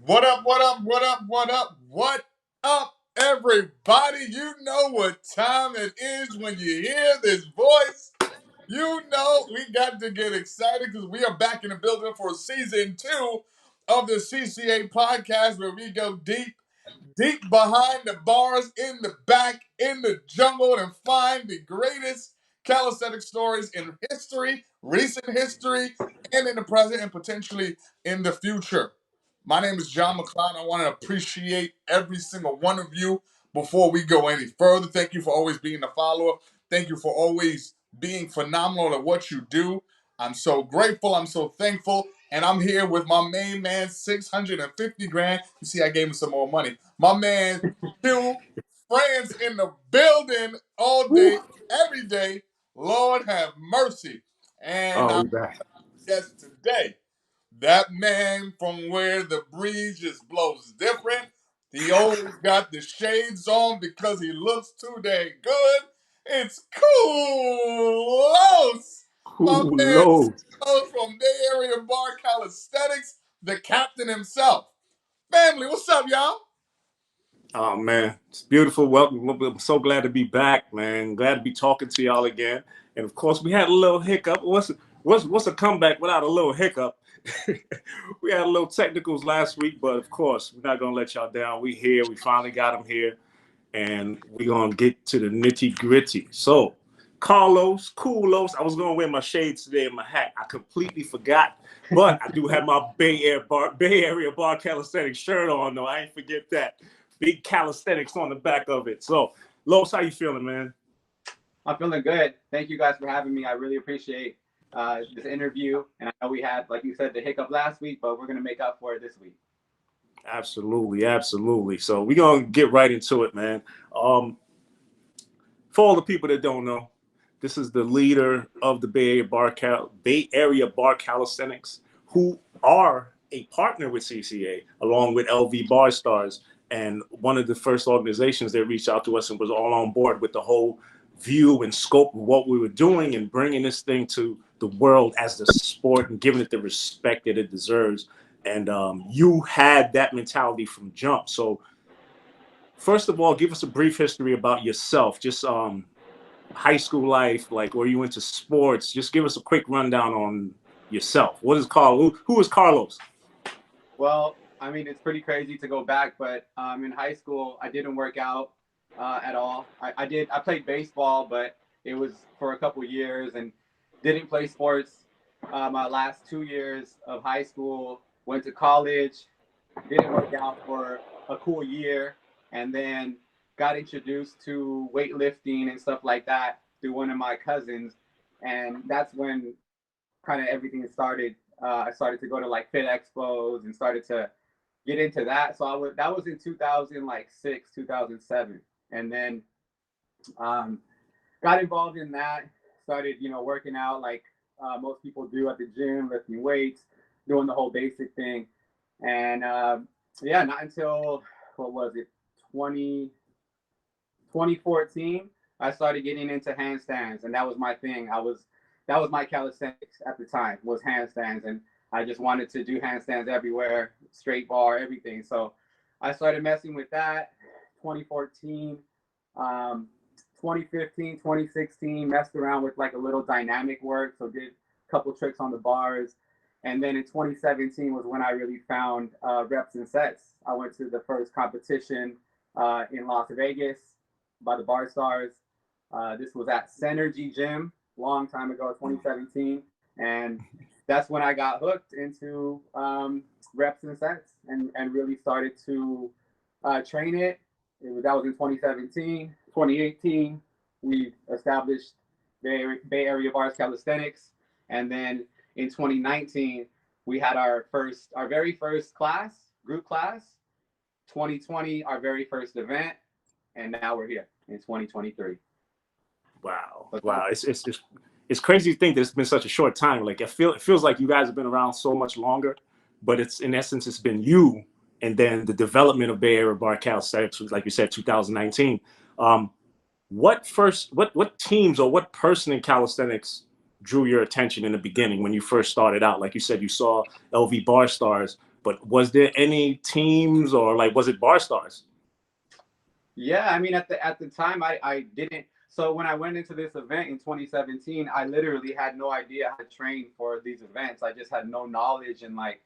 What up, what up, what up, what up, what up, everybody? You know what time it is when you hear this voice. You know we got to get excited because we are back in the building for season 2 of the CCA podcast where we go deep behind the bars, in the back, in the jungle, and find the greatest calisthenic stories in history, recent history, and in the present, and potentially in the future. My name is John McLeod. I want to appreciate every single one of you before we go any further. Thank you for always being a follower. Thank you for always being phenomenal at what you do. I'm so grateful. I'm so thankful. And I'm here with my main man, 650 grand. You see, I gave him some more money. My man, Q, friends in the building all day, Woo. every day. Lord have mercy. And Oh, our we back. guest today, that man from where the breeze just blows different. He always got the shades on because he looks too dang good. It's Cool. My Who man knows? from Bay Area Bar Calisthenics, the captain himself. Family, what's up, y'all? Oh man, it's beautiful. Welcome. I'm so glad to be back, man. Glad to be talking to y'all again. And of course, we had a little hiccup. What's a comeback without a little hiccup? We had a little technicals last week, but of course, we're not gonna let y'all down. We here. We finally got them here, and we're gonna get to the nitty gritty. So, Coolos. I was gonna wear my shades today and my hat. I completely forgot, but I do have my Bay Area Bar Calisthenics shirt on. Though I ain't forget that. Big calisthenics on the back of it. So, Los, how you feeling, man? I'm feeling good. Thank you guys for having me. I really appreciate this interview. And I know we had, like you said, the hiccup last week, but we're going to make up for it this week. Absolutely, absolutely. So we're gonna get right into it, man. For all the people that don't know, this is the leader of the Bay Area Bar Calisthenics, who are a partner with CCA, along with LV Bar Stars, and one of the first organizations that reached out to us and was all on board with the whole view and scope of what we were doing and bringing this thing to the world as the sport and giving it the respect that it deserves. And you had that mentality from jump. So, first of all, give us a brief history about yourself. Just high school life, like were you into sports? Just give us a quick rundown on yourself. What is Carl? Who is Carlos? Well, I mean, it's pretty crazy to go back, but in high school, I didn't work out at all. I played baseball, but it was for a couple years and didn't play sports. My last 2 years of high school, went to college, didn't work out for a cool year, and then got introduced to weightlifting and stuff like that through one of my cousins, and that's when kind of everything started. I started to go to like fit expos and started to get into that. So that was in 2006, 2007, and then um, got involved in that. Started working out like most people do at the gym, lifting weights, doing the whole basic thing, and yeah, not until what was it 2014 I started getting into handstands, and that was my thing. That was my calisthenics at the time, was handstands, and I just wanted to do handstands everywhere, straight bar, everything. So I started messing with that. 2014, 2015, 2016, messed around with like a little dynamic work, so did a couple tricks on the bars. And then in 2017 was when I really found reps and sets. I went to the first competition in Las Vegas by the Bar Stars. This was at Synergy Gym, long time ago, 2017, and that's when I got hooked into reps and sets and really started to train it. That was in 2017. 2018, we established Bay Area Bars Calisthenics, and then in 2019, we had our very first group class. 2020, our very first event, and now we're here in 2023. Wow. It's crazy to think that it's been such a short time. Like it feels like you guys have been around so much longer, but it's in essence it's been you and then the development of Bay Area Bar Calisthenics, like you said, 2019. What teams or what person in calisthenics drew your attention in the beginning when you first started out? Like you said, you saw LV Bar Stars. But was there any teams, or like, was it bar stars? Yeah, I mean, at the time, I didn't. So when I went into this event in 2017, I literally had no idea how to train for these events. I just had no knowledge and like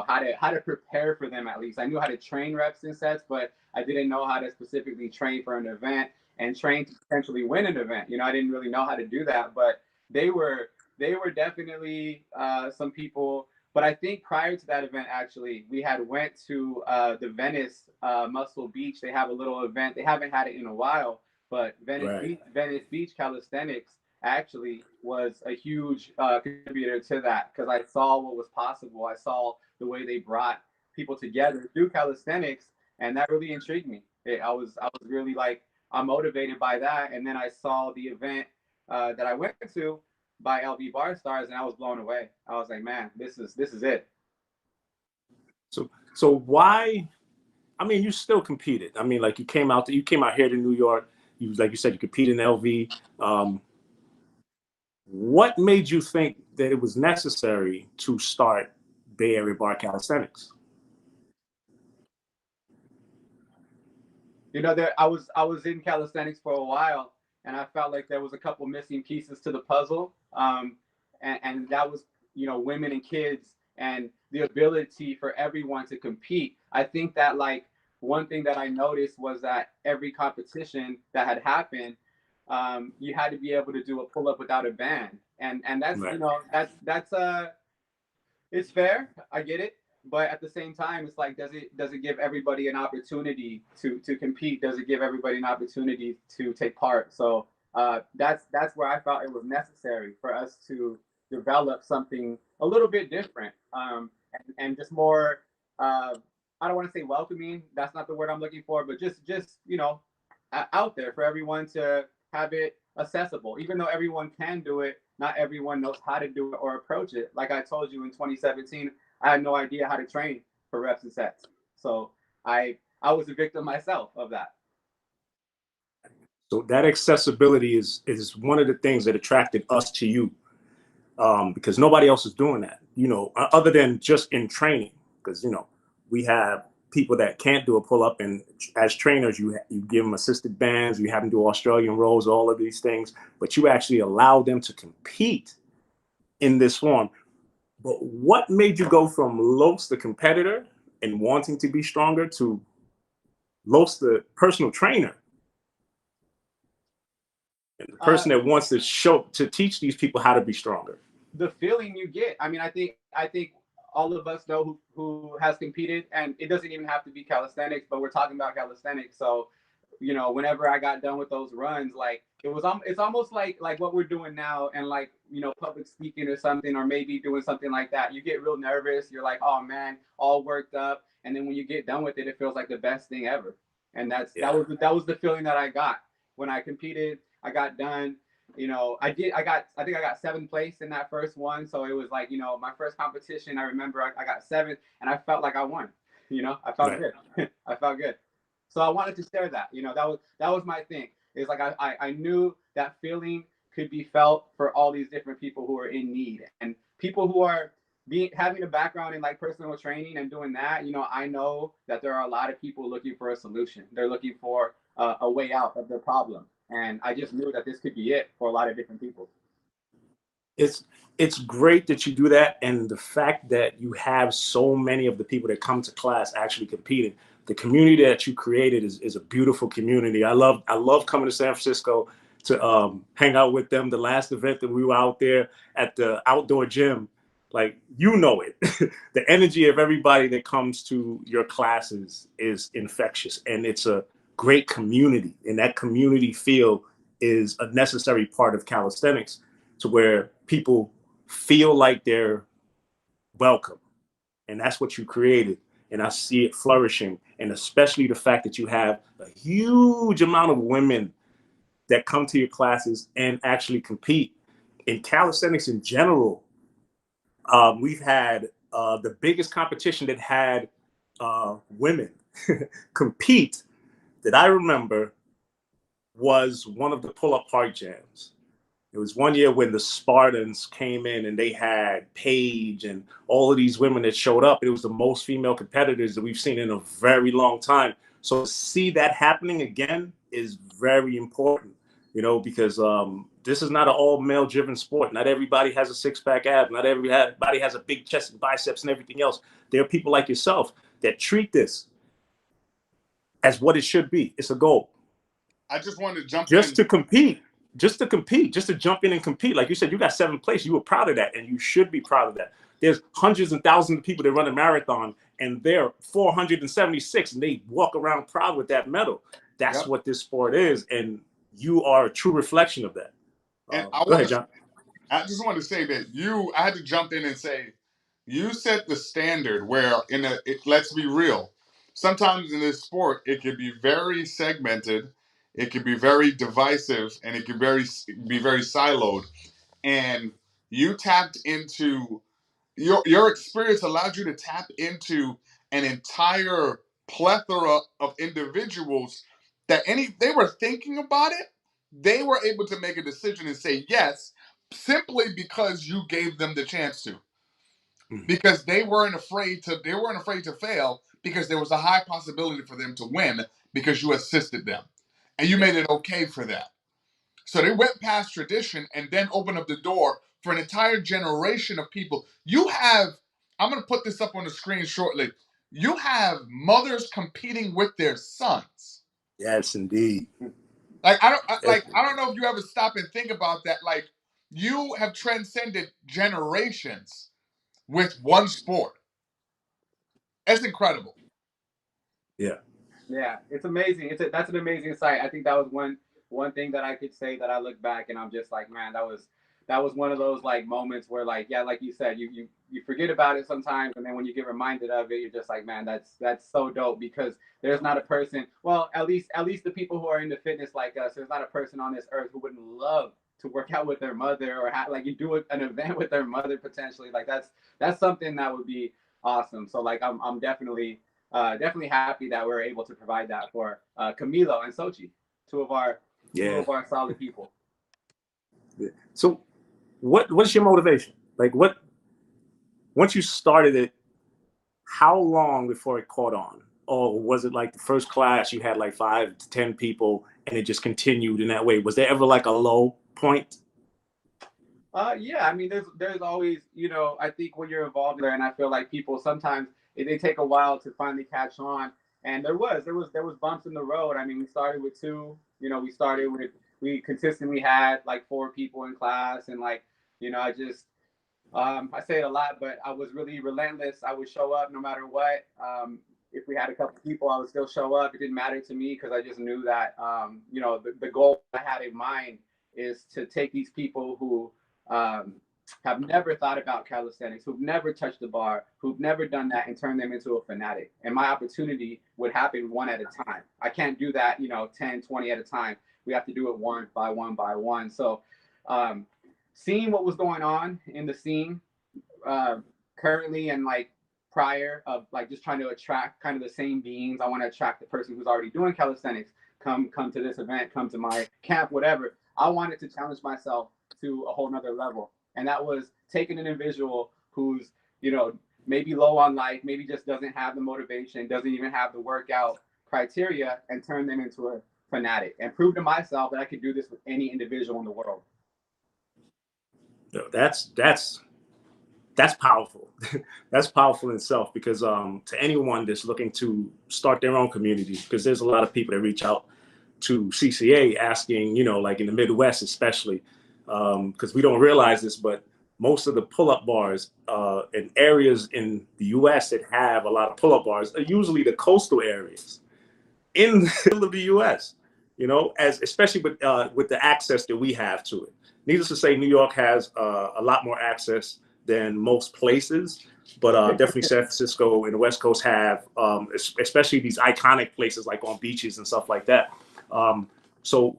how to prepare for them. At least I knew how to train reps and sets, but I didn't know how to specifically train for an event and train to potentially win an event. I didn't really know how to do that, but they were they were definitely some people. But I think prior to that event, actually, we had went to the Venice Muscle Beach. They have a little event. They haven't had it in a while, but Right. Venice Beach Calisthenics actually was a huge contributor to that because I saw what was possible. I saw the way they brought people together through calisthenics, and that really intrigued me. I was really like I'm motivated by that, and then I saw the event that I went to by LV Bar Stars, and I was blown away. I was like, man, this is it. So why? I mean, you still competed. I mean, like you came out here to New York. You, like you said, you competed in LV. What made you think that it was necessary to start Bay Area Bar Calisthenics? There I was in calisthenics for a while, and I felt like there was a couple missing pieces to the puzzle, and that was women and kids and the ability for everyone to compete. I think that like one thing that I noticed was that every competition that had happened, you had to be able to do a pull up without a band, and that's Right. that's it's fair. I get it. But at the same time, it's like, does it give everybody an opportunity to compete? Does it give everybody an opportunity to take part? So that's where I felt it was necessary for us to develop something a little bit different, and just more. I don't want to say welcoming. That's not the word I'm looking for, but just out there for everyone to have it accessible. Even though everyone can do it, not everyone knows how to do it or approach it. Like I told you in 2017, I had no idea how to train for reps and sets. So I was a victim myself of that. So that accessibility is one of the things that attracted us to you, because nobody else is doing that. Other than just in training, because we have people that can't do a pull up, and as trainers, you give them assisted bands, you have them do Australian rows, all of these things, but you actually allow them to compete in this form. But what made you go from Los, the competitor, and wanting to be stronger, to Los, the personal trainer, and the Uh, person that wants to teach these people how to be stronger? the feeling you get. I mean, I think all of us know who has competed, and it doesn't even have to be calisthenics, but we're talking about calisthenics. So, whenever I got done with those runs, like it's almost like what we're doing now, and like public speaking or something, or maybe doing something like that. You get real nervous. You're like, oh man, all worked up, and then when you get done with it, it feels like the best thing ever. And Yeah. that was the feeling that I got when I competed. I got done. I think I got seventh place in that first one. So it was like, my first competition, I remember I got seventh, and I felt like I won. I felt Right. good. I felt good. So I wanted to share that. That was my thing. It's like I knew that feeling could be felt for all these different people who are in need, and people who are having a background in like personal training and doing that. I know that there are a lot of people looking for a solution. They're looking for a way out of their problem, and I just knew that this could be it for a lot of different people. it's it's great that you do that, and the fact that you have so many of the people that come to class actually competing. The community that you created is a beautiful community. I love coming to San Francisco to hang out with them. The last event that we were out there at the outdoor gym, like, it, the energy of everybody that comes to your classes is infectious, and it's a great community, and that community feel is a necessary part of calisthenics, to where people feel like they're welcome. And that's what you created. And I see it flourishing. And especially the fact that you have a huge amount of women that come to your classes and actually compete. In calisthenics in general, we've had the biggest competition that had women compete that I remember was one of the pull-up park jams. It was one year when the Spartans came in and they had Paige and all of these women that showed up. It was the most female competitors that we've seen in a very long time. So to see that happening again is very important, you know, because this is not an all male driven sport. Not everybody has a six-pack ab. Not everybody has a big chest and biceps and everything else. There are people like yourself that treat this as what it should be. It's a goal. I just wanted to jump Just in. to compete, just to jump in and compete. Like you said, you got 7th place. You were proud of that, and you should be proud of that. There's hundreds and thousands of people that run a marathon, and they're 476, and they walk around proud with that medal. That's Yep. what this sport is, and you are a true reflection of that. And Go ahead, John. I just want to say that I had to jump in and say, you set the standard where let's be real. Sometimes in this sport, it can be very segmented, it can be very divisive, and it can be very siloed. And you tapped into your experience allowed you to tap into an entire plethora of individuals that they were thinking about it, they were able to make a decision and say yes simply because you gave them the chance to. Because they weren't afraid to fail, because there was a high possibility for them to win because you assisted them. And you made it okay for that. So they went past tradition and then opened up the door for an entire generation of people. I'm going to put this up on the screen shortly. You have mothers competing with their sons. Yes, indeed. Like I don't know if you ever stop and think about that. Like, you have transcended generations with one sport. That's incredible. Yeah. Yeah, it's amazing. That's an amazing sight. I think that was one thing that I could say that I look back and I'm just like, man, that was one of those like moments where, like, yeah, like you said, you forget about it sometimes, and then when you get reminded of it, you're just like, man, that's so dope, because there's not a person, well, at least the people who are into fitness like us, there's not a person on this earth who wouldn't love to work out with their mother, or like you do an event with their mother potentially. Like that's something that would be awesome. So like I'm definitely happy that we're able to provide that for Camilo and Sochi, two of our solid people. Yeah. So what's your motivation? Like, once you started it, how long before it caught on? Or was it like the first class you had like 5 to 10 people and it just continued in that way? Was there ever like a low point? Yeah, I mean, there's always, I think when you're involved there, and I feel like people sometimes they take a while to finally catch on. And there was bumps in the road. I mean, we started with 2. We consistently had like 4 people in class, and like, I just I say it a lot, but I was really relentless. I would show up no matter what. If we had a couple people, I would still show up. It didn't matter to me because I just knew that the goal I had in mind is to take these people who have never thought about calisthenics, who've never touched the bar, who've never done that, and turn them into a fanatic. And my opportunity would happen one at a time. I can't do that, 10, 20 at a time. We have to do it one by one by one. So seeing what was going on in the scene currently and like prior, of like just trying to attract kind of the same beings. I want to attract the person who's already doing calisthenics. Come to this event, come to my camp, whatever. I wanted to challenge myself to a whole nother level. And that was taking an individual who's, maybe low on life, maybe just doesn't have the motivation, doesn't even have the workout criteria, and turn them into a fanatic, and prove to myself that I could do this with any individual in the world. That's powerful. That's powerful in itself, because to anyone that's looking to start their own community, because there's a lot of people that reach out to CCA asking, like in the Midwest especially, because we don't realize this, but most of the pull-up bars in areas in the US that have a lot of pull-up bars are usually the coastal areas in the middle of the US, especially with the access that we have to it. Needless to say, New York has a lot more access than most places, but definitely San Francisco and the West Coast have, especially these iconic places like on beaches and stuff like that. So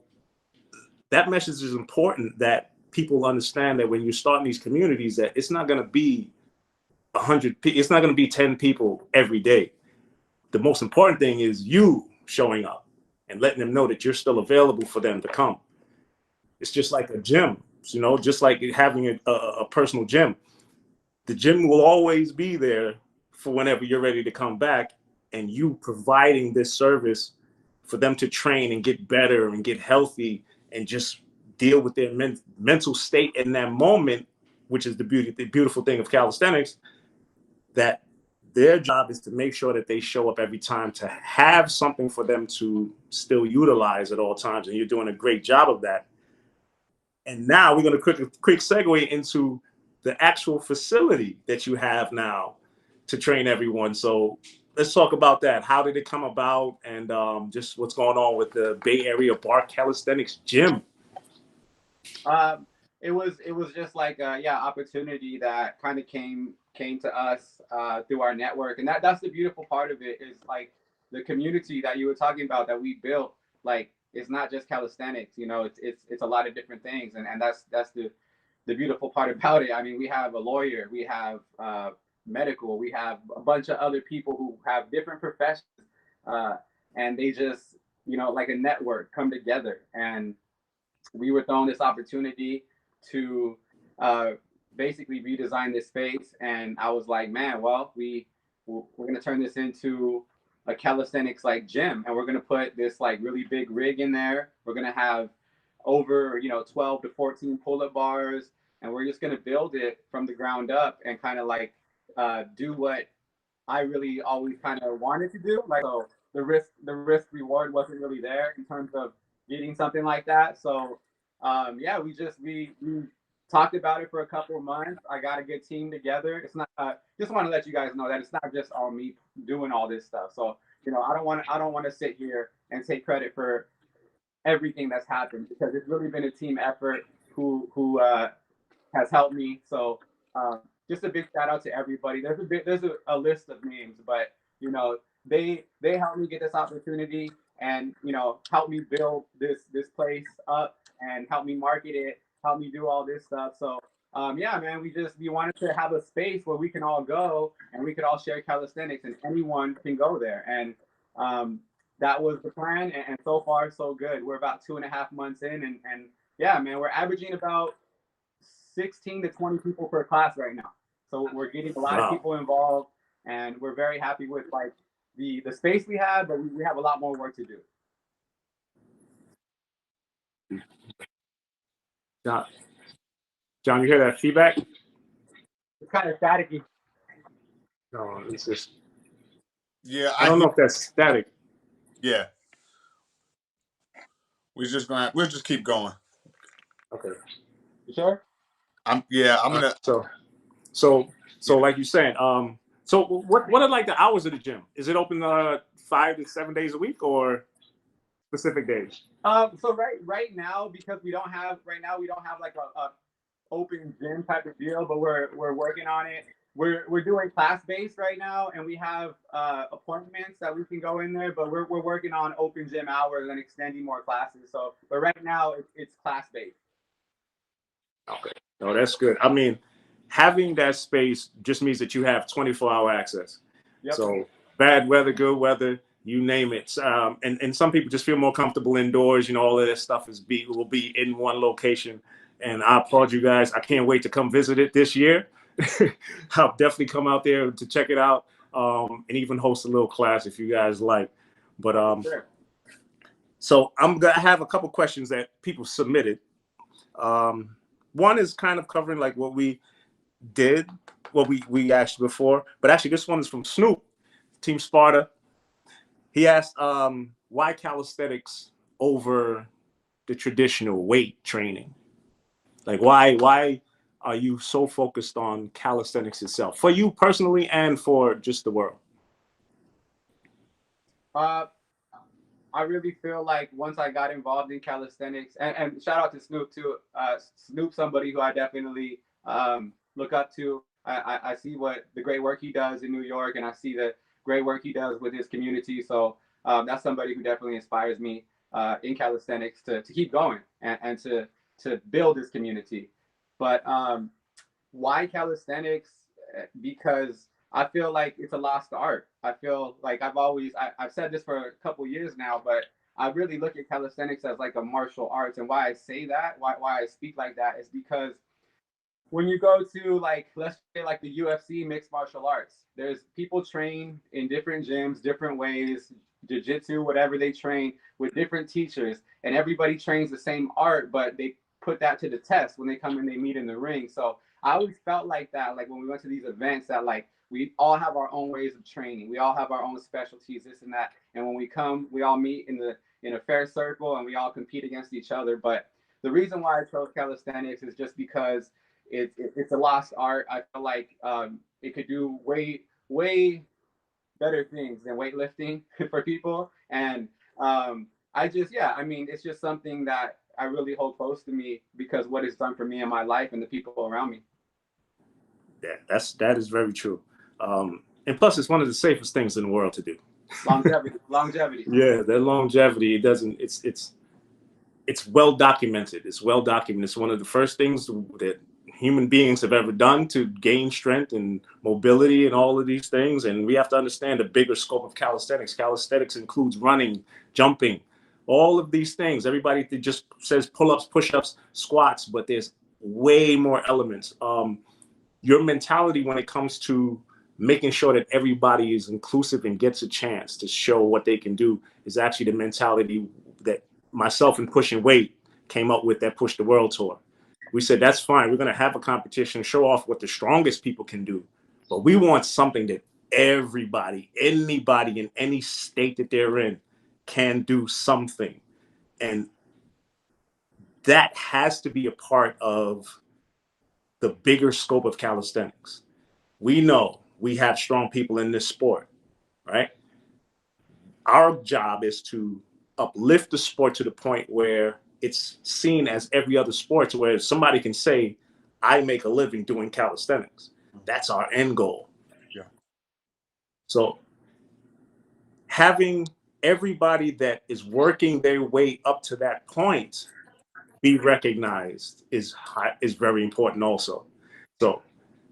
that message is important, that people understand that when you're starting these communities, that it's not going to be 100 people, it's not going to be 10 people every day. The most important thing is you showing up and letting them know that you're still available for them to come. It's just like a gym. You know, just like having a personal gym. The gym will always be there for whenever you're ready to come back, and you providing this service for them to train and get better and get healthy and just deal with their mental state in that moment, which is the beautiful thing of calisthenics, that their job is to make sure that they show up every time to have something for them to still utilize at all times. And you're doing a great job of that. And now we're going to quick segue into the actual facility that you have now to train everyone. So let's talk about that. How did it come about, and just what's going on with the Bay Area Bar Calisthenics Gym? It was just like opportunity that kind of came to us through our network, and that's the beautiful part of it is like the community that you were talking about that we built. Like it's not just calisthenics, you know, it's a lot of different things, and that's the beautiful part about it. I mean, we have a lawyer, we have medical, we have a bunch of other people who have different professions, and they just, you know, like a network come together. And we were thrown this opportunity to basically redesign this space, and I was like, man, well, we're gonna turn this into a calisthenics like gym, and we're gonna put this like really big rig in there. We're gonna have over 12 to 14 pull-up bars, and we're just gonna build it from the ground up and kind of like do what I really always kind of wanted to do. Like, so the risk reward wasn't really there in terms of getting something like that. So yeah, we talked about it for a couple of months. I got a good team together. It's not just want to let you guys know that it's not just all me doing all this stuff. So I don't want to sit here and take credit for everything that's happened, because it's really been a team effort who has helped me. So just a big shout out to everybody. There's a list of names, but they helped me get this opportunity, and help me build this place up, and help me market it, help me do all this stuff. So yeah, man, we wanted to have a space where we can all go and we could all share calisthenics, and anyone can go there. And that was the plan, and so far so good. We're about 2.5 months in, and yeah, man, we're averaging about 16 to 20 people per class right now. So we're getting a lot of people involved, and we're very happy with like the space we have, but we have a lot more work to do. John, you hear that feedback? It's kind of staticky. No, it's just. Yeah, I don't know if that's static. Yeah, we'll just keep going. Okay. You sure? I'm gonna. So like you're saying, so what are like the hours of the gym? Is it open 5 to 7 days a week, or specific days? So right now, because we don't have like a open gym type of deal, but we're working on it. We're doing class based right now, and we have appointments that we can go in there, but we're working on open gym hours and extending more classes. So, but right now it's class based. Okay. No, that's good. I mean, having that space just means that you have 24-hour access. Yep. So bad weather, good weather, you name it. And some people just feel more comfortable indoors. All of that stuff will be in one location. And I applaud you guys. I can't wait to come visit it this year. I'll definitely come out there to check it out, and even host a little class if you guys like. But sure. So I'm gonna have a couple questions that people submitted. One is kind of covering like what we did, what we asked before, but actually this one is from Snoop, Team Sparta. He asked, why calisthenics over the traditional weight training? Like why are you so focused on calisthenics itself, for you personally and for just the world? I really feel like once I got involved in calisthenics, and shout out to Snoop too. Snoop, somebody who I definitely look up to. I see what the great work he does in New York, and I see the great work he does with his community. So that's somebody who definitely inspires me in calisthenics to keep going and to build this community. But why calisthenics? Because I feel like it's a lost art. I feel like I've said this for a couple years now, but I really look at calisthenics as like a martial arts. And why I say that, why I speak like that, is because when you go to, like, let's say like the UFC, mixed martial arts, there's people train in different gyms, different ways, jiu-jitsu, whatever they train with different teachers, and everybody trains the same art, but they put that to the test when they come and they meet in the ring. So I always felt like that, like when we went to these events, that like we all have our own ways of training, we all have our own specialties, this and that, and when we come, we all meet in a fair circle and we all compete against each other. But the reason why I chose calisthenics is just because it's a lost art. I feel like it could do way better things than weightlifting for people. And I just, yeah, I mean, it's just something that I really hold close to me because what it's done for me in my life and the people around me. Yeah, that is very true. And plus, it's one of the safest things in the world to do. Longevity. Yeah, that longevity. It doesn't. It's well documented. It's well documented. It's one of the first things that human beings have ever done to gain strength and mobility and all of these things. And we have to understand the bigger scope of calisthenics. Calisthenics includes running, jumping, all of these things. Everybody just says pull-ups, push-ups, squats, but there's way more elements. Your mentality when it comes to making sure that everybody is inclusive and gets a chance to show what they can do is actually the mentality that myself and Pushing Weight came up with, that Push the World Tour. We said, that's fine. We're going to have a competition, show off what the strongest people can do. But we want something that everybody, anybody in any state that they're in can do something. And that has to be a part of the bigger scope of calisthenics. We know we have strong people in this sport, right? Our job is to uplift the sport to the point where it's seen as every other sport, to where somebody can say, I make a living doing calisthenics. That's our end goal. Yeah. So having everybody that is working their way up to that point be recognized is very important also. So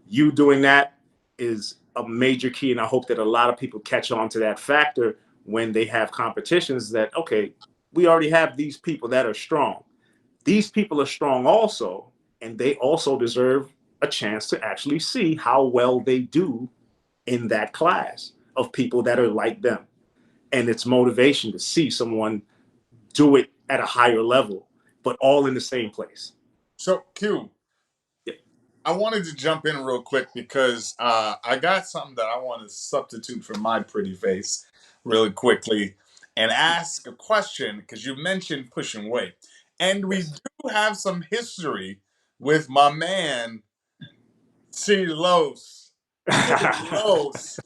you doing that is a major key, and I hope that a lot of people catch on to that factor when they have competitions, that okay, we already have these people that are strong. These people are strong also, and they also deserve a chance to actually see how well they do in that class of people that are like them. And it's motivation to see someone do it at a higher level, but all in the same place. So, Q, Yeah. I wanted to jump in real quick because I got something that I want to substitute for my pretty face really quickly and ask a question because you mentioned pushing weight. And we do have some history with my man, Los, Los,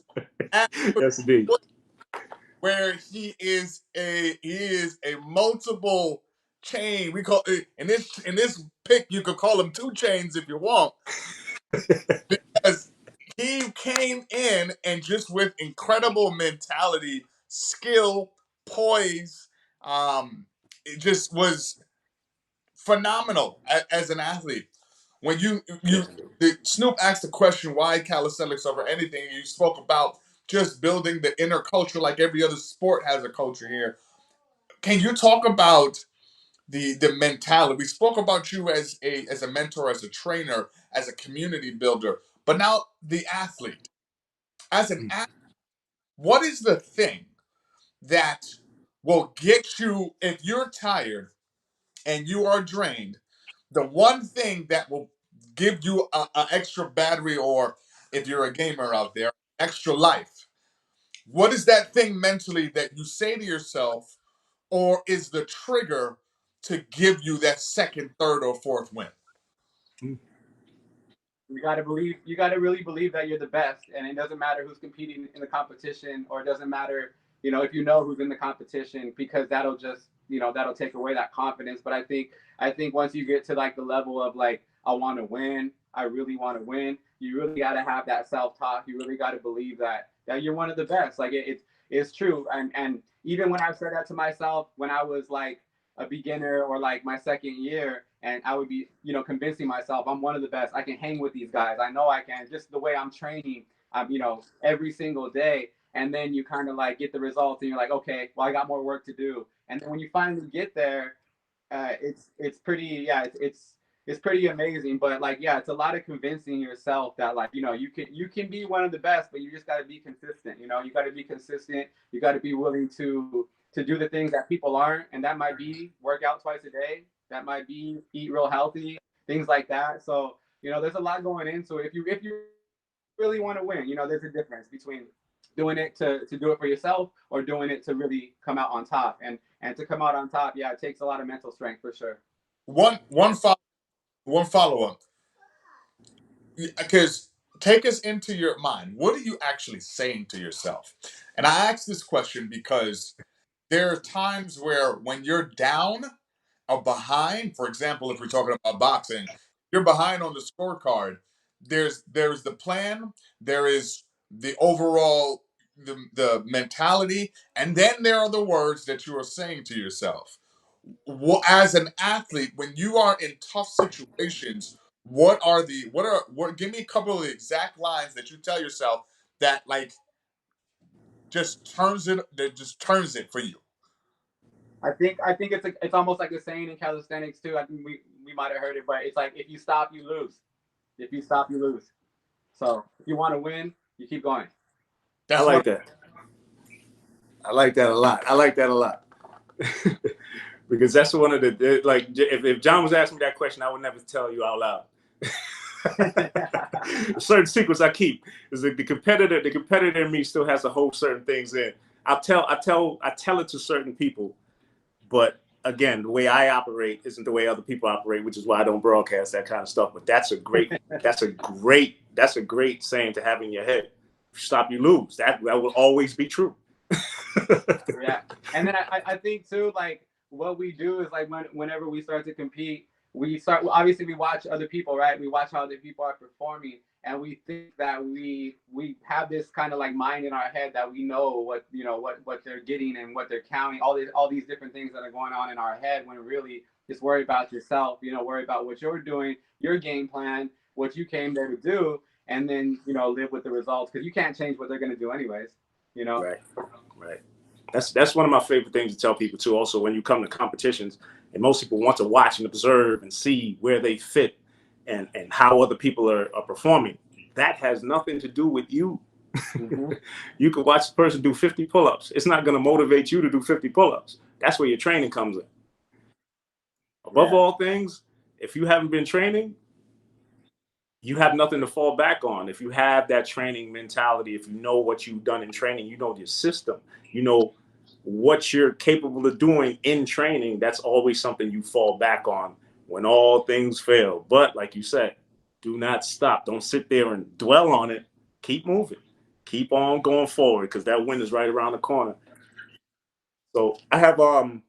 at Yes, indeed. where he is a multiple chain. We call it in this pick, you could call him two chains if you want, because he came in and just with incredible mentality, skill, poise, it just was phenomenal as an athlete. When Yes, indeed. Snoop asked the question why calisthenics over anything, you spoke about just building the inner culture like every other sport has a culture here. Can you talk about the mentality? We spoke about you as a mentor, as a trainer, as a community builder, but now the athlete. As an athlete, what is the thing that will get you if you're tired and you are drained? The one thing that will give you a extra battery, or if you're a gamer out there, extra life. What is that thing mentally that you say to yourself, or is the trigger to give you that second, third, or fourth win? You got to believe, you got to really believe that you're the best, and it doesn't matter who's competing in the competition, or it doesn't matter, if you know who's in the competition, because that'll just, that'll take away that confidence. But I think once you get to like the level of like, I want to win, I really want to win, you really got to have that self-talk. You really got to believe that you're one of the best. Like it's true. And even when I said that to myself when I was like a beginner or like my second year, and I would be, convincing myself I'm one of the best. I can hang with these guys. I know I can. Just the way I'm training, every single day. And then you kind of like get the results, and you're like, okay, well, I got more work to do. And then when you finally get there, it's pretty, yeah, it's pretty amazing. But like, yeah, it's a lot of convincing yourself that, like, you can be one of the best, but you just got to be consistent. You got to be consistent. You got to be willing to do the things that people aren't, and that might be work out twice a day. That might be eat real healthy, things like that. So there's a lot going into it. If you really want to win, there's a difference between doing it to do it for yourself or doing it to really come out on top. And to come out on top, yeah, it takes a lot of mental strength for sure. One follow up, because take us into your mind. What are you actually saying to yourself? And I ask this question because there are times where when you're down or behind, for example, if we're talking about boxing, you're behind on the scorecard. There's the plan, there is the overall the mentality, and then there are the words that you are saying to yourself. As an athlete, when you are in tough situations, what give me a couple of the exact lines that you tell yourself that like just turns it for you. I think it's almost like a saying in calisthenics too. I think we might have heard it, but it's like, if you stop, you lose. If you stop, you lose. So if you want to win, you keep going. I That's one. like that. I like that a lot. I like that a lot. Because that's one of the, like, if John was asking me that question, I would never tell you out loud. Certain secrets I keep is that the competitor in me still has to hold certain things in. I tell it to certain people, but again, the way I operate isn't the way other people operate, which is why I don't broadcast that kind of stuff. But that's a great saying to have in your head. Stop, you lose. That will always be true. Yeah. And then I think too, like, what we do is, like, whenever we start to compete, obviously we watch other people, right? We watch how other people are performing, and we think that we have this kind of like mind in our head that we know what they're getting and what they're counting, all these different things that are going on in our head, when really just worry about yourself, worry about what you're doing, your game plan, what you came there to do, and then live with the results, because you can't change what they're going to do anyways. Right. Right. That's one of my favorite things to tell people too. Also, when you come to competitions, and most people want to watch and observe and see where they fit and how other people are performing. That has nothing to do with you. Mm-hmm. You could watch the person do 50 pull-ups. It's not going to motivate you to do 50 pull-ups. That's where your training comes in. Above all things, if you haven't been training, you have nothing to fall back on. If you have that training mentality, if you know what you've done in training, you know your system, you know what you're capable of doing in training, that's always something you fall back on when all things fail. But like you said, do not stop. Don't sit there and dwell on it. Keep moving. Keep on going forward, because that win is right around the corner. So I have one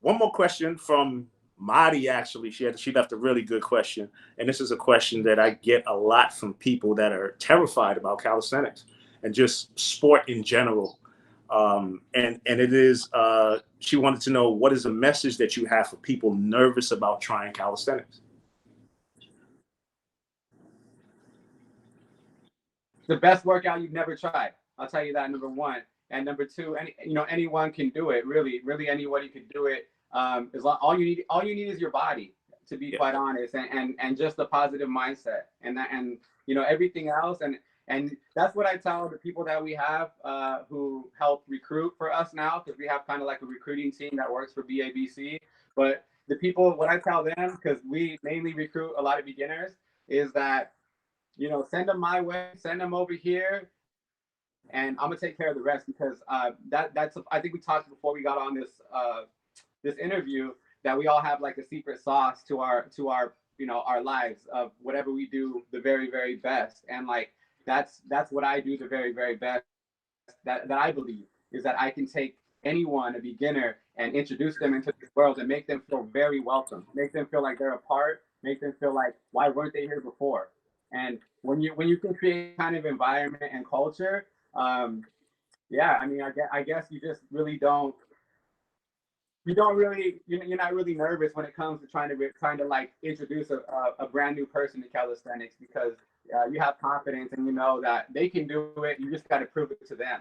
more question from Madi. Actually, she left a really good question, and this is a question that I get a lot from people that are terrified about calisthenics and just sport in general. And it is, she wanted to know, what is a message that you have for people nervous about trying calisthenics? The best workout you've never tried. I'll tell you that, number one. And number two, anyone can do it. Really, anybody can do it. As long, all you need is your body, to be quite honest, and just a positive mindset, and everything else. And that's what I tell the people that we have who help recruit for us now, because we have kind of like a recruiting team that works for BABC. But the people, what I tell them, because we mainly recruit a lot of beginners, is that send them my way, send them over here, and I'm gonna take care of the rest, because that's I think we talked before we got on this interview, that we all have like a secret sauce to our our lives of whatever we do the very, very best. And like that's what I do the very, very best, that I believe, is that I can take anyone, a beginner, and introduce them into this world and make them feel very welcome, make them feel like they're a part, make them feel like, why weren't they here before? And when you can create kind of environment and culture, yeah, I mean, I guess you just really don't, you're not really nervous when it comes to trying to like introduce a brand new person to calisthenics, because you have confidence, and you know that they can do it. You just got to prove it to them.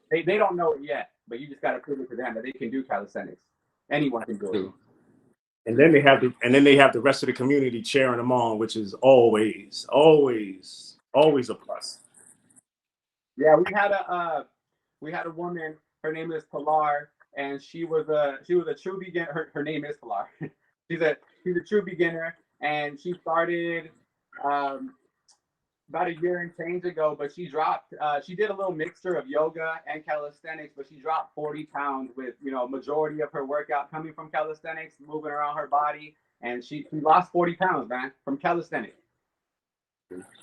They don't know it yet, but you just got to prove it to them that they can do calisthenics. Anyone can do it. And then they have the rest of the community cheering them on, which is always a plus. Yeah, we had a woman. Her name is Pilar, and she was a true beginner. Her name is Pilar. she's a true beginner, and she started about a year and change ago. But she dropped. She did a little mixture of yoga and calisthenics, but she dropped 40 pounds with majority of her workout coming from calisthenics, moving around her body, and she lost 40 pounds, man, from calisthenics.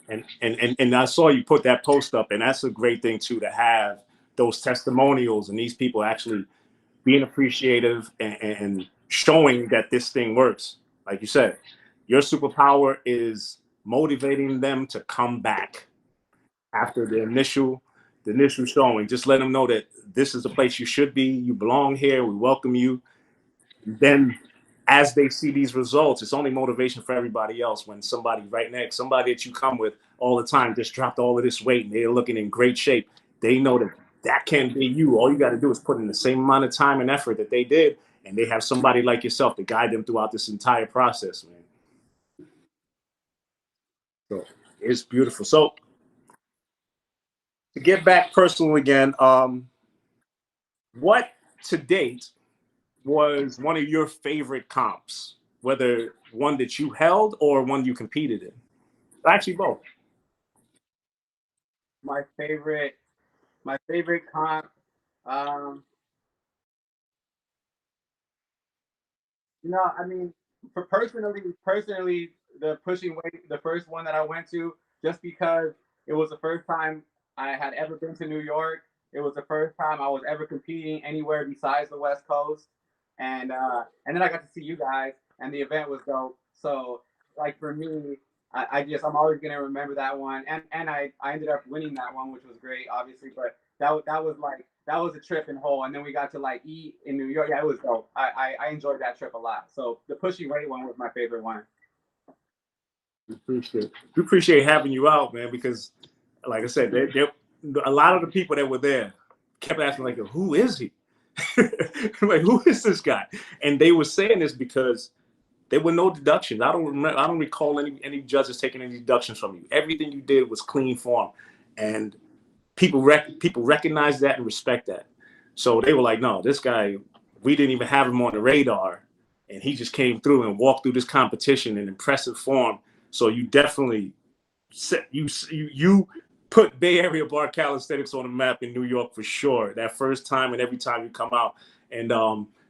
And I saw you put that post up, and that's a great thing too, to have those testimonials and these people actually being appreciative and showing that this thing works. Like you said, your superpower is motivating them to come back after the initial showing. Just let them know that this is the place you should be. You belong here. We welcome you. Then as they see these results, it's only motivation for everybody else. When somebody right next, somebody that you come with all the time, just dropped all of this weight and they're looking in great shape, they know that that can be you. All you got to do is put in the same amount of time and effort that they did, and they have somebody like yourself to guide them throughout this entire process, man. So it's beautiful. So to get back personal again, what to date was one of your favorite comps, whether one that you held or one you competed in? Actually, both. My favorite comp. Um, I mean, for personally, the pushing weight, the first one that I went to, just because it was the first time I had ever been to New York. It was the first time I was ever competing anywhere besides the West Coast, and then I got to see you guys, and the event was dope. So, like for me, I'm always gonna remember that one, and I ended up winning that one, which was great, obviously. But that was a trip in whole, and then we got to like eat in New York. Yeah, it was dope. I enjoyed that trip a lot. So the pushing weight one was my favorite one. We appreciate having you out, man, because like I said, a lot of the people that were there kept asking, like, who is he? Like, who is this guy? And they were saying this because there were no deductions. I don't recall any judges taking any deductions from you. Everything you did was clean form, and people recognize that and respect that. So they were like, no, this guy, we didn't even have him on the radar, and he just came through and walked through this competition in impressive form. So you definitely you put Bay Area bar calisthenics on the map in New York for sure. That first time and every time you come out, and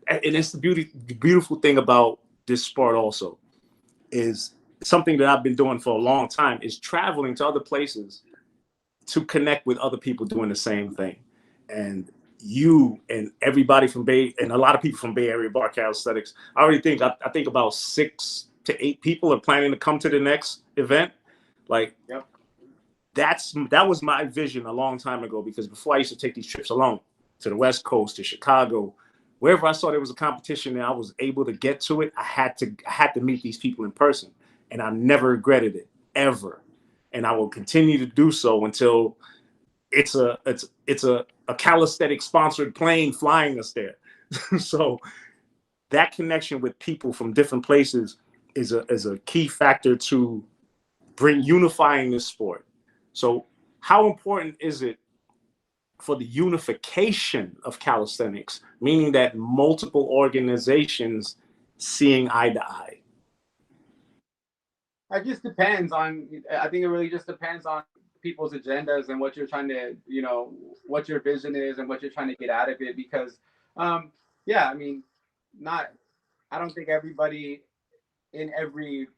it's the beautiful thing about this sport also is something that I've been doing for a long time is traveling to other places to connect with other people doing the same thing. And you and everybody from Bay and a lot of people from Bay Area bar calisthenics, I think about 6 to 8 people are planning to come to the next event. Like, yep. That was my vision a long time ago, because before I used to take these trips alone to the West Coast, to Chicago, wherever I saw there was a competition and I was able to get to it, I had to meet these people in person, and I never regretted it ever, and I will continue to do so until it's a calisthenics sponsored plane flying us there. So that connection with people from different places is a key factor to unifying this sport. So how important is it for the unification of calisthenics, meaning that multiple organizations seeing eye to eye? It just depends on, I think it really just depends on people's agendas and what you're trying to, what your vision is and what you're trying to get out of it. Because, yeah, I mean, I don't think everybody in every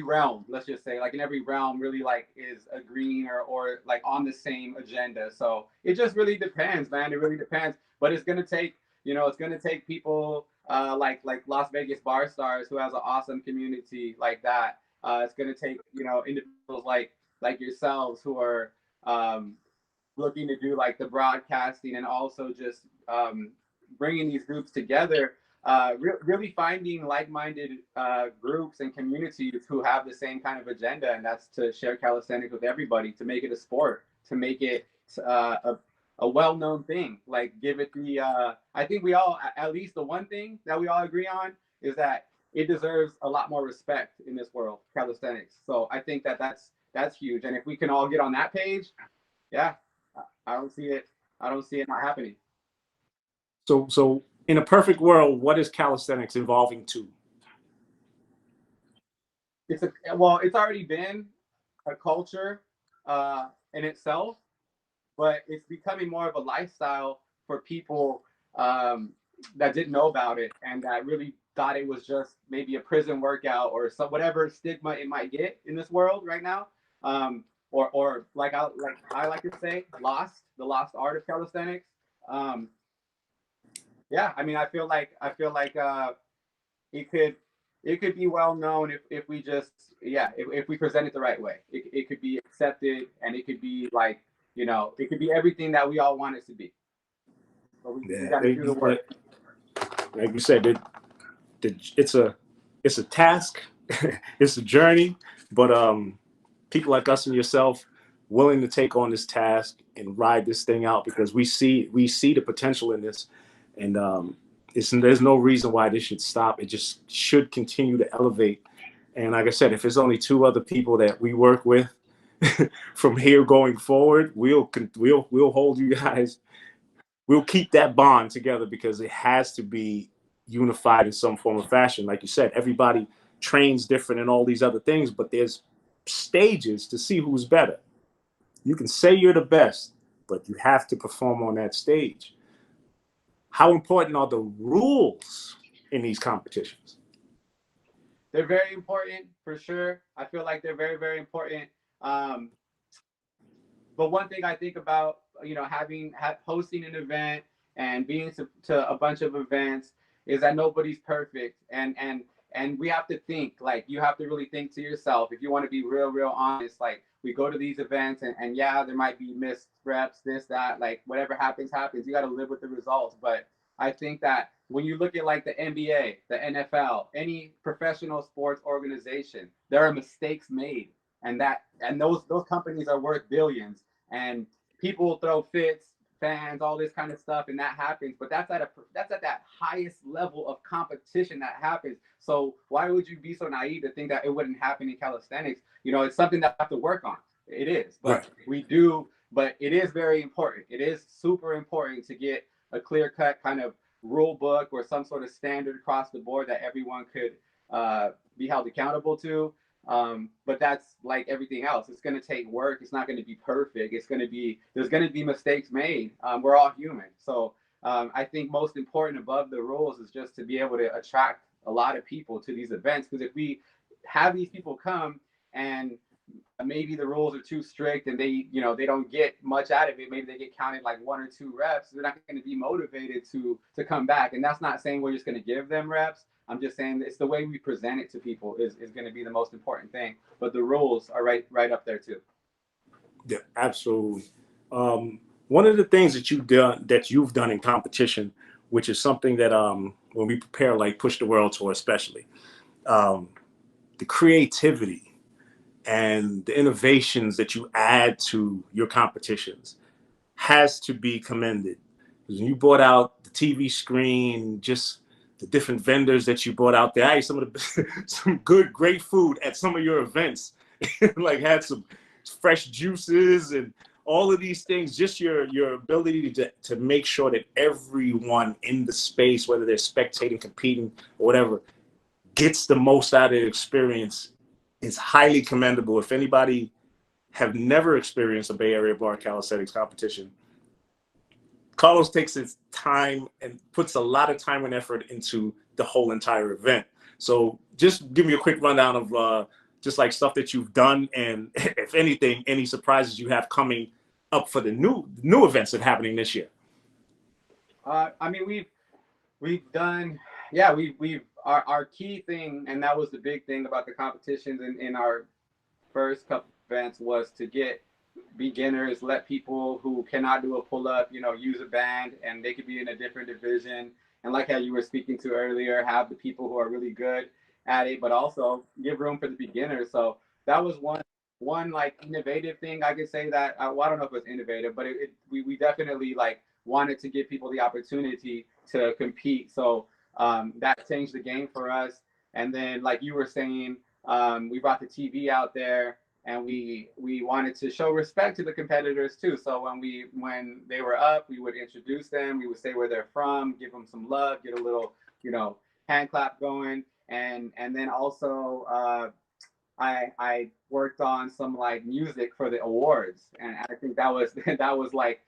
realm, let's just say, like in every realm really like is agreeing or like on the same agenda. So it just really depends, man. It really depends. But it's gonna take, it's gonna take people like Las Vegas Bar Stars, who has an awesome community like that. It's gonna take, individuals like yourselves who are looking to do like the broadcasting and also just bringing these groups together, really finding like-minded groups and communities who have the same kind of agenda, and that's to share calisthenics with everybody, to make it a sport, to make it a well-known thing. Like give it the I think we all, at least the one thing that we all agree on is that it deserves a lot more respect in this world, calisthenics. So I think that that's huge. And if we can all get on that page, yeah, I don't see it. I don't see it not happening. So in a perfect world, what is calisthenics evolving to? It's already been a culture in itself, but it's becoming more of a lifestyle for people that didn't know about it and that really thought it was just maybe a prison workout or some whatever stigma it might get in this world right now. Or like I like to say, the lost art of calisthenics. Um, yeah, I mean, I feel like it could it could be well known if we just if we present it the right way. It could be accepted and it could be like it could be everything that we all want it to be. But we Yeah, got to do the work. like you said, it's a task, it's a journey, but people like us and yourself willing to take on this task and ride this thing out because we see the potential in this, and there's no reason why this should stop. It just should continue to elevate. And like I said, if it's only two other people that we work with from here going forward, we'll hold you guys. We'll keep that bond together because it has to be unified in some form of fashion. Like you said, everybody trains different and all these other things, but there's stages to see who's better. You can say you're the best, but you have to perform on that stage. How important are the rules in these competitions? They're very important for sure. I feel like they're very, very important. Um, but one thing I think about, hosting an event and being to a bunch of events is that nobody's perfect, and we have to think, like, you have to really think to yourself if you want to be real, real honest. Like, we go to these events and yeah, there might be missed reps, this, that, like whatever happens, happens. You got to live with the results. But I think that when you look at like the NBA, the NFL, any professional sports organization, there are mistakes made, and those companies are worth billions, and people will throw fits, fans, all this kind of stuff, and that happens. But that's at that highest level of competition that happens. So why would you be so naive to think that it wouldn't happen in calisthenics? It's something that we have to work on. It is, but Right. we do. But it is very important. It is super important to get a clear cut kind of rule book or some sort of standard across the board that everyone could be held accountable to. But that's like everything else. It's going to take work. It's not going to be perfect. There's going to be mistakes made. We're all human. So I think most important above the rules is just to be able to attract a lot of people to these events. Because if we have these people come and maybe the rules are too strict and they don't get much out of it, maybe they get counted like 1 or 2 reps, they're not going to be motivated to come back. And that's not saying we're just going to give them reps. I'm just saying it's the way we present it to people is going to be the most important thing. But the rules are right up there too. Yeah, absolutely. One of the things that you've done in competition, which is something that when we prepare like Push the World Tour, especially um, the creativity and the innovations that you add to your competitions has to be commended. When you brought out the TV screen, just the different vendors that you brought out there, I ate some of the some good, great food at some of your events. Like had some fresh juices and all of these things. Just your ability to make sure that everyone in the space, whether they're spectating, competing, or whatever, gets the most out of the experience is highly commendable. If anybody have never experienced a Bay Area bar calisthenics competition, Carlos takes his time and puts a lot of time and effort into the whole entire event. So just give me a quick rundown of just like stuff that you've done, and if anything, any surprises you have coming up for the new events that are happening this year. I mean, we've done, yeah, we've our key thing, and that was the big thing about the competitions in our first couple events was to get beginners, let people who cannot do a pull up, use a band, and they could be in a different division. And like how you were speaking to earlier, have the people who are really good at it, but also give room for the beginners. So that was one. one like innovative thing I could say that well, I don't know if it's innovative, but we definitely like wanted to give people the opportunity to compete. So that changed the game for us. And then, like you were saying, we brought the TV out there, and we wanted to show respect to the competitors too. So when they were up, we would introduce them. We would say where they're from, give them some love, get a little hand clap going, and then also I worked on some like music for the awards, and I think that was that was like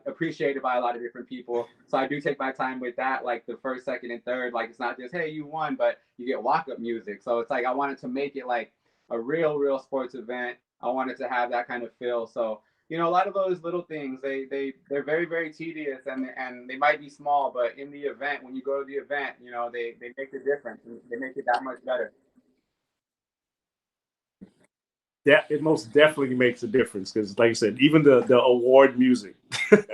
appreciated by a lot of different people. So I do take my time with that, like the first, second, and third. Like it's not just hey you won, but you get walk up music. So it's like I wanted to make it like a real sports event. I wanted to have that kind of feel. So a lot of those little things they're very tedious and they might be small, but in the event when you go to the event, they make the difference and they make it that much better. Yeah, it most definitely makes a difference because, like I said, even the award music, I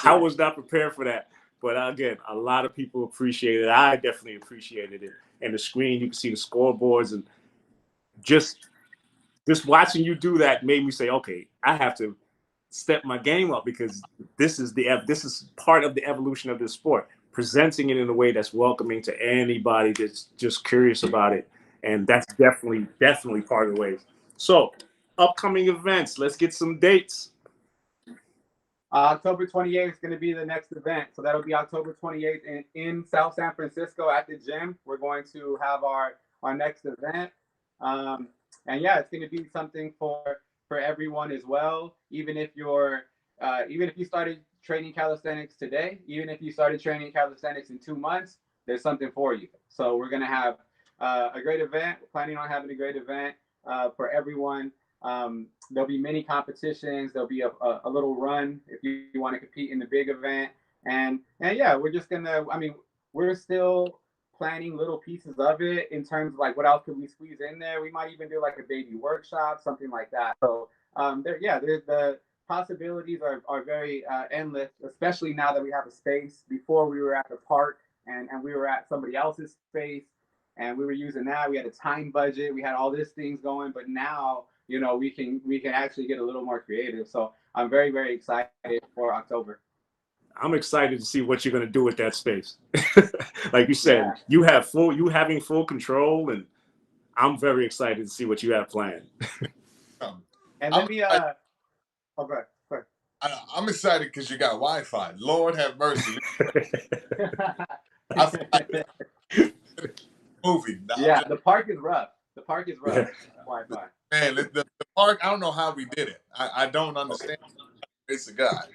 Yeah. was not prepared for that. But again, a lot of people appreciated it. I definitely appreciated it. And the screen, you can see the scoreboards, and just watching you do that made me say, okay, I have to step my game up because this is part of the evolution of this sport. Presenting it in a way that's welcoming to anybody that's just curious about it, and that's definitely part of the way. So, upcoming events. Let's get some dates. October 28th is going to be the next event. So that'll be October 28th in South San Francisco at the gym. We're going to have our next event. And yeah, it's going to be something for everyone as well. Even if you started training calisthenics today, even if you started training calisthenics in 2 months, there's something for you. So we're going to have a great event. We're planning on having a great event for everyone. There'll be many competitions. There'll be a little run if you want to compete in the big event. And yeah, we're just gonna. I mean, we're still planning little pieces of it in terms of like what else could we squeeze in there. We might even do like a baby workshop, something like that. So there's the possibilities are very endless, especially now that we have a space. Before we were at the park and we were at somebody else's space and we were using that. We had a time budget. We had all these things going, but now we can actually get a little more creative. So I'm very excited for October. I'm excited to see what you're going to do with that space. Like you said, Yeah. you having full control, and I'm very excited to see what you have planned. And I'm let me excited, okay. I'm excited because you got Wi-Fi. Lord have mercy. I feel like a movie. No, I'm Yeah, just the park is rough. The park is rough. Yeah. Wi-Fi. man. The park. I don't know how we did it. I don't understand. It's a God.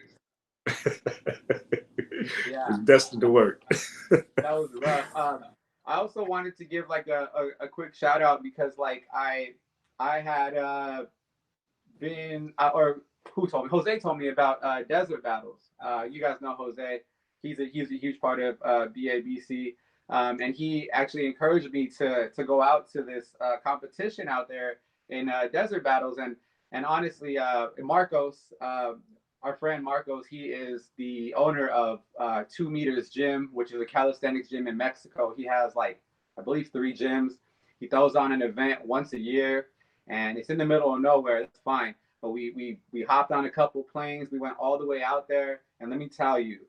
Yeah, It's destined to work. that was rough. I also wanted to give like a quick shout out because like I had been or who told me? Jose told me about desert battles. You guys know Jose. He's a huge part of BABC. And he actually encouraged me to go out to this competition out there in desert battles. And honestly, Marcos, our friend Marcos, he is the owner of 2 Meters Gym, which is a calisthenics gym in Mexico. He has like I believe 3 gyms. He throws on an event once a year, and it's in the middle of nowhere. It's fine. But we hopped on a couple planes. We went all the way out there, and let me tell you,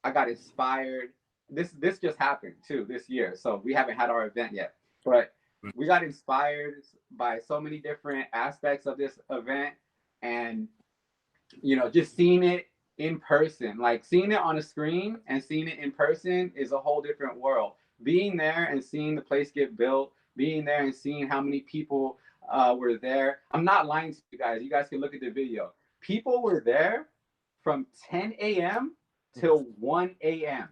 I got inspired. This just happened too this year, so we haven't had our event yet, but we got inspired by so many different aspects of this event, and just seeing it in person, like seeing it on a screen and seeing it in person is a whole different world. Being there and seeing the place get built, being there and seeing how many people were there. I'm not lying to you guys. You guys can look at the video. People were there from 10 a.m. till 1 a.m.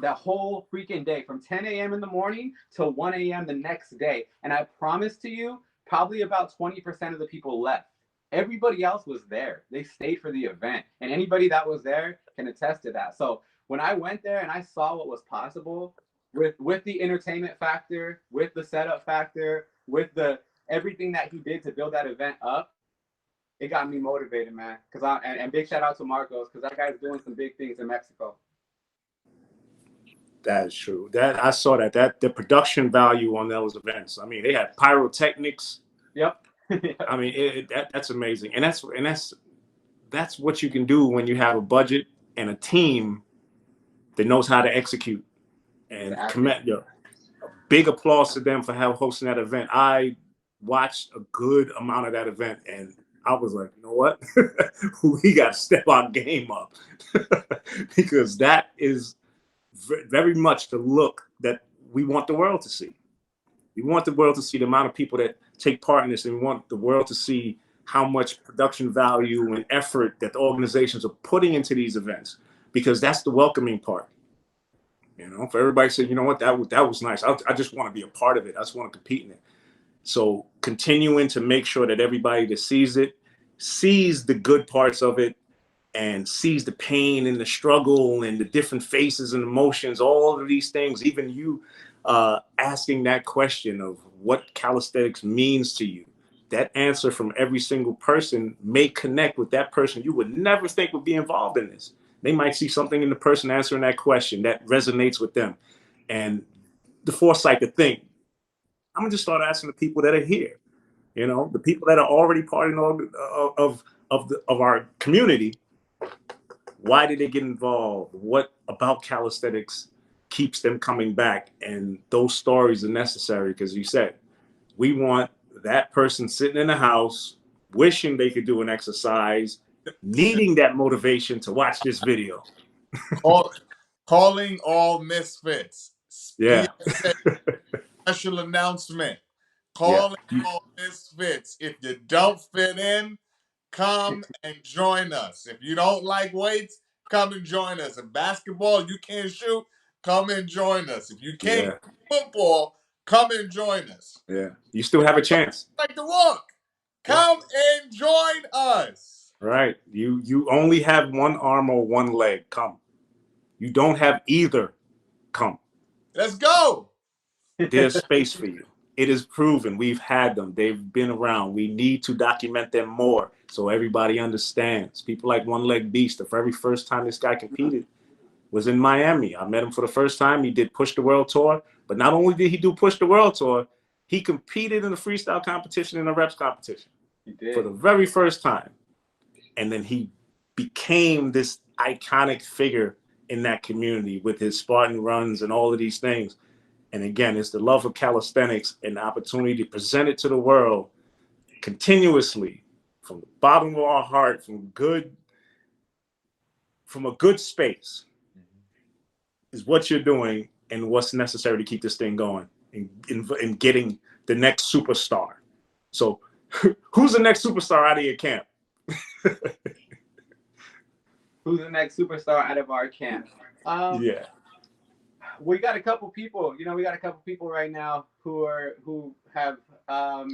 That whole freaking day from 10 a.m. in the morning till 1 a.m. the next day. And I promise to you, probably about 20% of the people left. Everybody else was there. They stayed for the event. And anybody that was there can attest to that. So when I went there and I saw what was possible with the entertainment factor, with the setup factor, with the everything that he did to build that event up, it got me motivated, man. And big shout out to Marcos because that guy's doing some big things in Mexico. That is true. That I saw that the production value on those events. I mean, they had pyrotechnics. Yep. I mean, that's amazing, and that's what you can do when you have a budget and a team that knows how to execute. And Exactly. commend you. Big applause to them for hosting that event. I watched a good amount of that event, and I was like, you know what, we got to step our game up because that is very much the look that we want the world to see. We want the world to see the amount of people that take part in this, and we want the world to see how much production value and effort that the organizations are putting into these events, because that's the welcoming part. You know, for everybody to say, you know what, that was nice. I just want to be a part of it. I just want to compete in it. So continuing to make sure that everybody that sees it sees the good parts of it and sees the pain and the struggle and the different faces and emotions, all of these things, even you asking that question of what calisthenics means to you. That answer from every single person may connect with that person you would never think would be involved in this. They might see something in the person answering that question that resonates with them. And the foresight to think, I'm gonna just start asking the people that are here, you know, the people that are already part of our community. Why did they get involved? What about calisthenics keeps them coming back? And those stories are necessary because you said we want that person sitting in the house wishing they could do an exercise, needing that motivation to watch this video. Calling all misfits. Yeah. PSA, special announcement. Yeah. Calling all misfits. If you don't fit in, come and join us. If you don't like weights, come and join us. In basketball, you can't shoot, come and join us. If you can't Yeah. football, come and join us. Yeah. You still have a chance. Like to walk, Yeah. come and join us. Right. You only have one arm or one leg. Come. You don't have either. Come. Let's go. There's space for you. It is proven. We've had them. They've been around. We need to document them more so everybody understands. People like One Leg Beast, the very first time this guy competed was in Miami. I met him for the first time. He did Push the World Tour. But not only did he do Push the World Tour, he competed in the freestyle competition and the reps competition for the very first time. And then he became this iconic figure in that community with his Spartan runs and all of these things. And again, it's the love of calisthenics and the opportunity to present it to the world continuously from the bottom of our heart, from a good space is what you're doing and what's necessary to keep this thing going and getting the next superstar. So who's the next superstar out of your camp? Who's the next superstar out of our camp? Yeah. We got a couple people, we got a couple people right now who have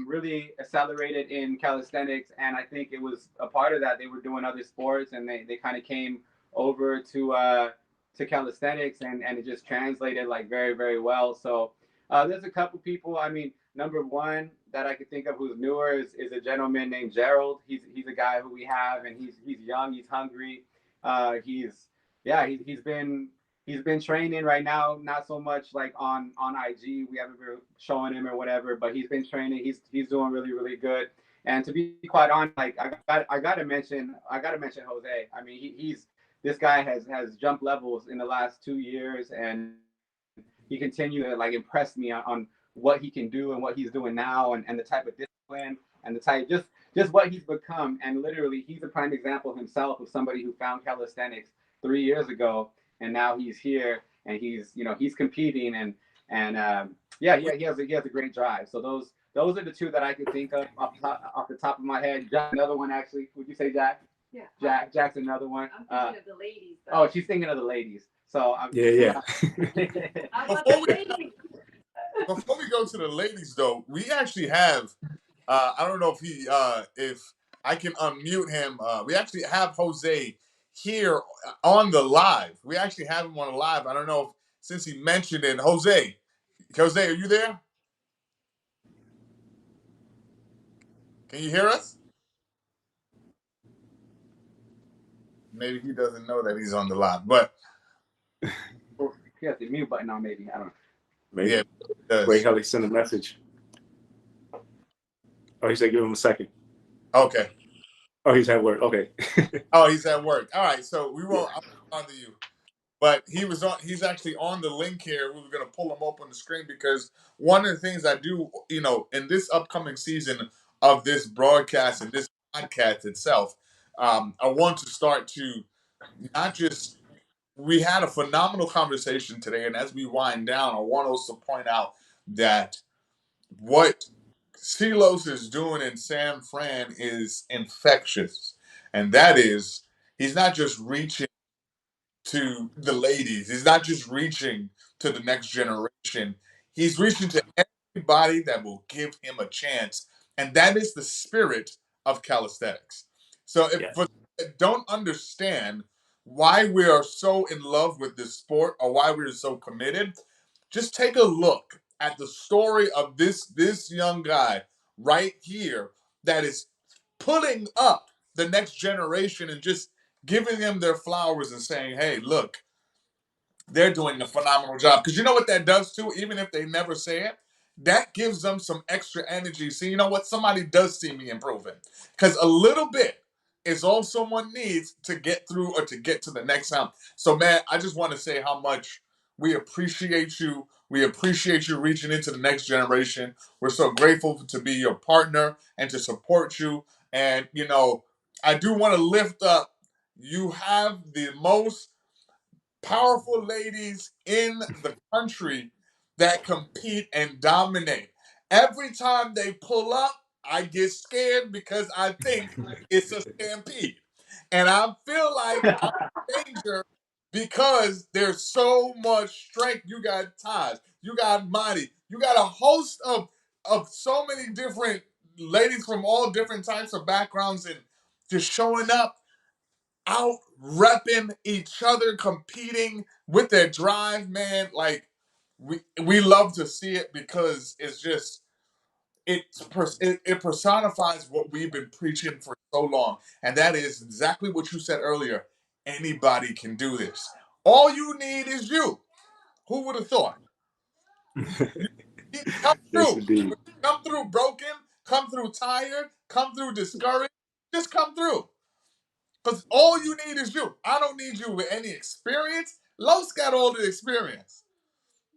really accelerated in calisthenics, and I think it was a part of that. They were doing other sports, and they kind of came over to calisthenics, and it just translated like very, very well. So there's a couple people. I mean, number one that I could think of who's newer is a gentleman named Gerald. He's a guy who we have, and he's young, he's hungry. He's been training right now, not so much like on IG. We haven't been showing him or whatever, but he's been training. He's doing really, really good. And to be quite honest, like I gotta mention Jose. I mean, this guy has jumped levels in the last 2 years, and he continued to like impress me on what he can do and what he's doing now, and the type of discipline and the type just what he's become. And literally, he's a prime example himself of somebody who found calisthenics 3 years ago, and now he's here, and he's competing, and he has a great drive. So those are the two that I could think of off the top of my head. Jack, another one actually. Would you say Jack? Yeah. Jack's another one. I'm thinking of the ladies. Though. Oh, she's thinking of the ladies. So Yeah. Before we go to the ladies, though, we actually have. I don't know if I can unmute him. We actually have Jose here on the live. We actually have him on the live. I don't know if, since he mentioned it. Jose, are you there? Can you hear us? Maybe he doesn't know that he's on the live, but he has the mute button on. Maybe I don't know. Maybe. Yeah, Wait, how they send a message. Oh, he said give him a second. Okay. Oh, he's at work. Okay. Oh, he's at work. All right. So we Yeah. won't. I'll respond to you. But he was on. He's actually on the link here. We were going to pull him up on the screen because one of the things I do, in this upcoming season of this broadcast and this podcast itself, I want to start to not just. We had a phenomenal conversation today, and as we wind down, I want us to point out that what Silos is doing in San Fran is infectious, and that is he's not just reaching to the ladies. He's not just reaching to the next generation. He's reaching to everybody that will give him a chance. And that is the spirit of calisthenics. So if Yes. for don't understand why we are so in love with this sport or why we're so committed, just take a look at the story of this young guy right here that is pulling up the next generation and just giving them their flowers and saying, hey, look, they're doing a phenomenal job. Because you know what that does too, even if they never say it, that gives them some extra energy. So you know what? Somebody does see me improving. Because a little bit is all someone needs to get through or to get to the next round. So man, I just want to say how much we appreciate you. We appreciate you reaching into the next generation. We're so grateful to be your partner and to support you. And I do want to lift up. You have the most powerful ladies in the country that compete and dominate. Every time they pull up, I get scared because I think it's a stampede. And I feel like I'm in danger because there's so much strength. You got Taj, you got Monty, you got a host of so many different ladies from all different types of backgrounds and just showing up out repping each other, competing with their drive, man. Like we love to see it because it's just it personifies what we've been preaching for so long, and that is exactly what you said earlier. Anybody can do this. All you need is you. Who would have thought? You come Yes, through. indeed. Come through broken. Come through tired. Come through discouraged. Just come through. Because all you need is you. I don't need you with any experience. Los got all the experience.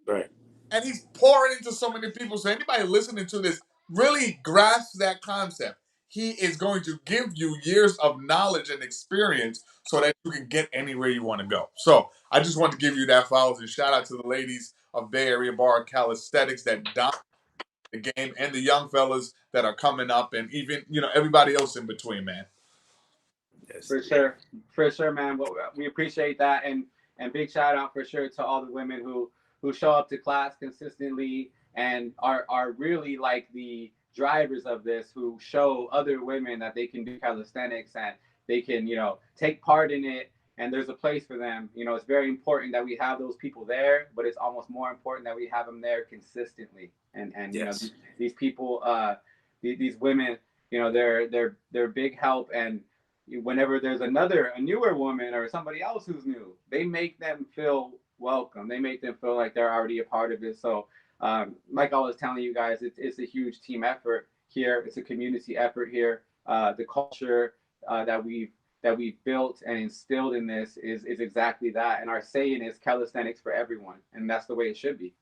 Right. And he's pouring into so many people. So anybody listening to this really grasps that concept. He is going to give you years of knowledge and experience so that you can get anywhere you want to go. So I just want to give you that flowers and shout out to the ladies of Bay Area Bar Calisthenics that dominate the game and the young fellas that are coming up and even, everybody else in between, man. Yes, For indeed. sure, for sure, man. Well, we appreciate that, and big shout out for sure to all the women who show up to class consistently and are really like the drivers of this, who show other women that they can do calisthenics and they can take part in it. And there's a place for them. It's very important that we have those people there, but it's almost more important that we have them there consistently. And Yes. these people, these women, they're big help. And whenever there's a newer woman or somebody else who's new, they make them feel welcome. They make them feel like they're already a part of it. So like I was telling you guys, it's a huge team effort here. It's a community effort here. The culture that we've built and instilled in this is exactly that. And our saying is calisthenics for everyone, and that's the way it should be.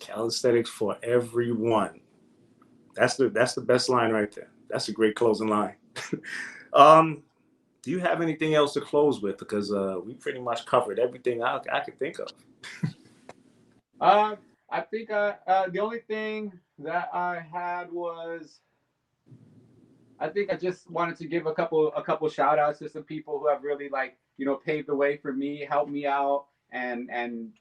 Calisthenics for everyone. That's the best line right there. That's a great closing line. um, do you have anything else to close with? Because we pretty much covered everything I could think of. Uh, I think the only thing that I had was, I think I just wanted to give a couple shout outs to some people who have really paved the way for me, helped me out, and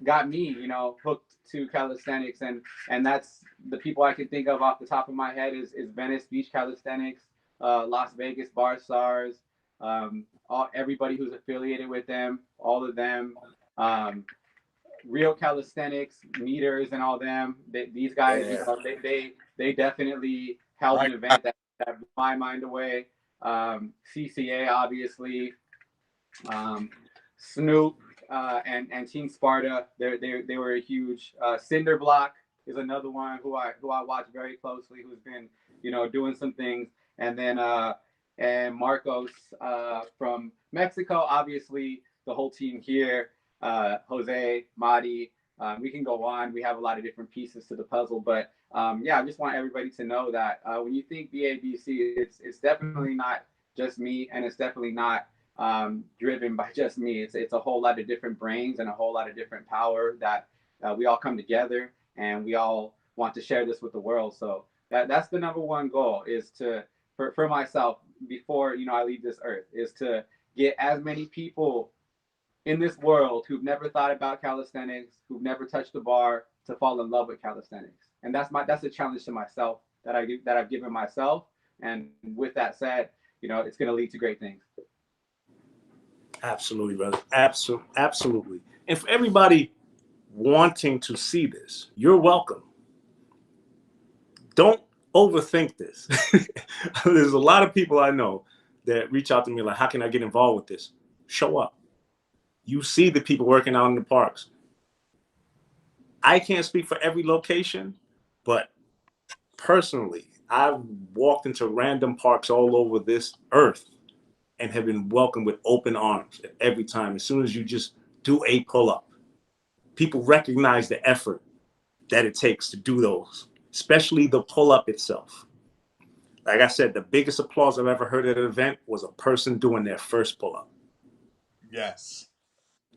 got me hooked to calisthenics. And that's the people I can think of off the top of my head is Venice Beach Calisthenics, Las Vegas Bar Stars, everybody who's affiliated with them, all of them. Real Calisthenics, Meters, and all them. These guys, Yeah. they definitely held Right. an event that blew my mind away. CCA, obviously, Snoop, and Team Sparta. They were a huge Cinder Block. is another one who I watch very closely, who's been, doing some things. And then and Marcos from Mexico, obviously the whole team here, Jose, Madi. We can go on. We have a lot of different pieces to the puzzle, but yeah, I just want everybody to know that when you think BABC, it's definitely not just me, and it's definitely not driven by just me. It's a whole lot of different brains and a whole lot of different power that we all come together, and we all want to share this with the world. So that's the number one goal, is to for myself, before I leave this earth, is to get as many people in this world who've never thought about calisthenics, who've never touched a bar, to fall in love with calisthenics. And that's a challenge to myself that I've given myself. And with that said, it's going to lead to great things. Absolutely, brother. Absolutely. And for everybody wanting to see this, you're welcome. Don't overthink this. There's a lot of people I know that reach out to me like, how can I get involved with this? Show up. You see the people working out in the parks. I can't speak for every location, but personally, I've walked into random parks all over this earth and have been welcomed with open arms at every time. As soon as you just do a pull-up, people recognize the effort that it takes to do those, especially the pull-up itself. Like I said, the biggest applause I've ever heard at an event was a person doing their first pull-up. Yes.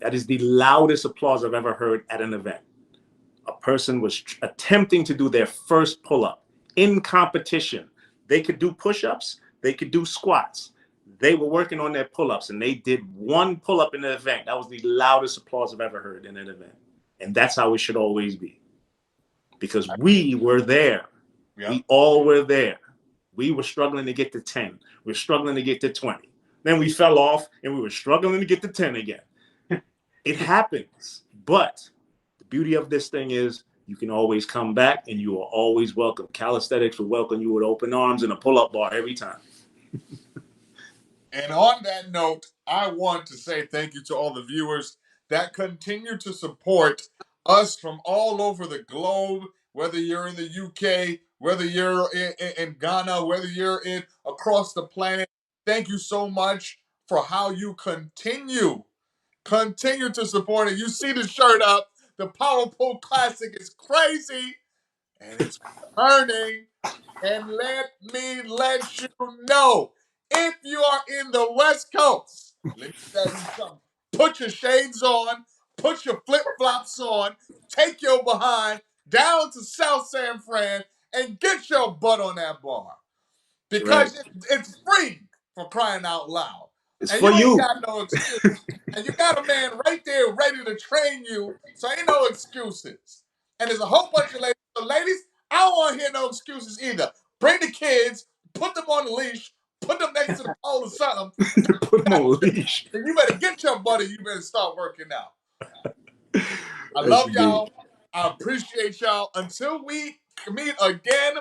That is the loudest applause I've ever heard at an event. A person was attempting to do their first pull-up in competition. They could do push-ups, they could do squats. They were working on their pull-ups, and they did one pull-up in the event. That was the loudest applause I've ever heard in an event. And that's how it should always be. Because we were there. Yep. We all were there. We were struggling to get to 10. We were struggling to get to 20. Then we fell off, and we were struggling to get to 10 again. It happens. But the beauty of this thing is you can always come back, and you are always welcome. Calisthenics will welcome you with open arms and a pull-up bar every time. And on that note, I want to say thank you to all the viewers that continue to support us from all over the globe, whether you're in the UK, whether you're in Ghana, whether you're in across the planet. Thank you so much for how you continue to support it. You see the shirt up. The Power Pull Classic is crazy, and it's turning. And let me let you know, if you are in the West Coast, let me tell you something. Put your shades on, put your flip-flops on, take your behind down to South San Fran and get your butt on that bar. Because it's free, for crying out loud. It's and for you. You Ain't got no excuse. And you got a man right there ready to train you, so ain't no excuses. And there's a whole bunch of ladies. So ladies, I don't want to hear no excuses either. Bring the kids, put them on the leash, put them next to the pole or something. Put them on the leash. And you better get your buddy. You better start working out. I love y'all. I appreciate y'all. Until we meet again,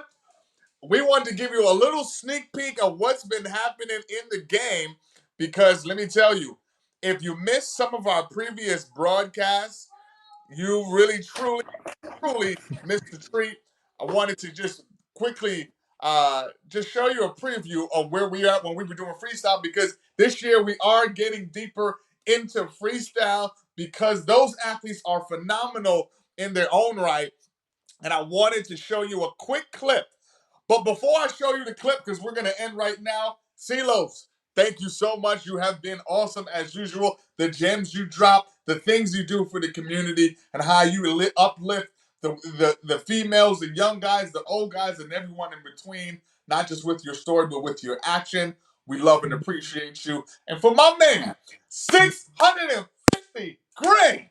we want to give you a little sneak peek of what's been happening in the game. Because let me tell you, if you missed some of our previous broadcasts, you really, truly missed the treat. I wanted to just quickly just show you a preview of where we are when we were doing freestyle, because this year we are getting deeper into freestyle because those athletes are phenomenal in their own right. And I wanted to show you a quick clip. But before I show you the clip, because we're going to end right now, Silos, thank you so much. You have been awesome as usual. The gems you drop, the things you do for the community, and how you uplift the females, the young guys, the old guys, and everyone in between, not just with your story, but with your action. We love and appreciate you. And for my man, 650 grand,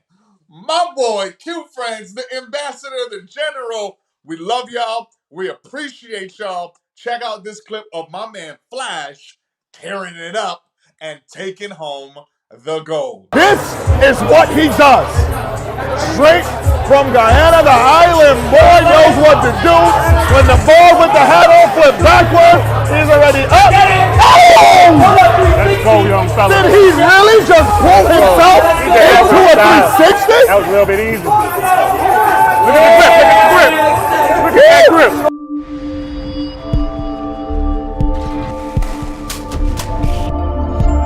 my boy, Q Friends, the ambassador, the general, we love y'all. We appreciate y'all. Check out this clip of my man Flash tearing it up and taking home the gold. This is what he does. Straight from Guyana, the island boy knows what to do. When the ball with the hat on flip backward, he's already up. Oh! Let's go, young fella. Did he really just pull himself into a 360? That was a little bit easy. Look at the grip, look at the grip. grip.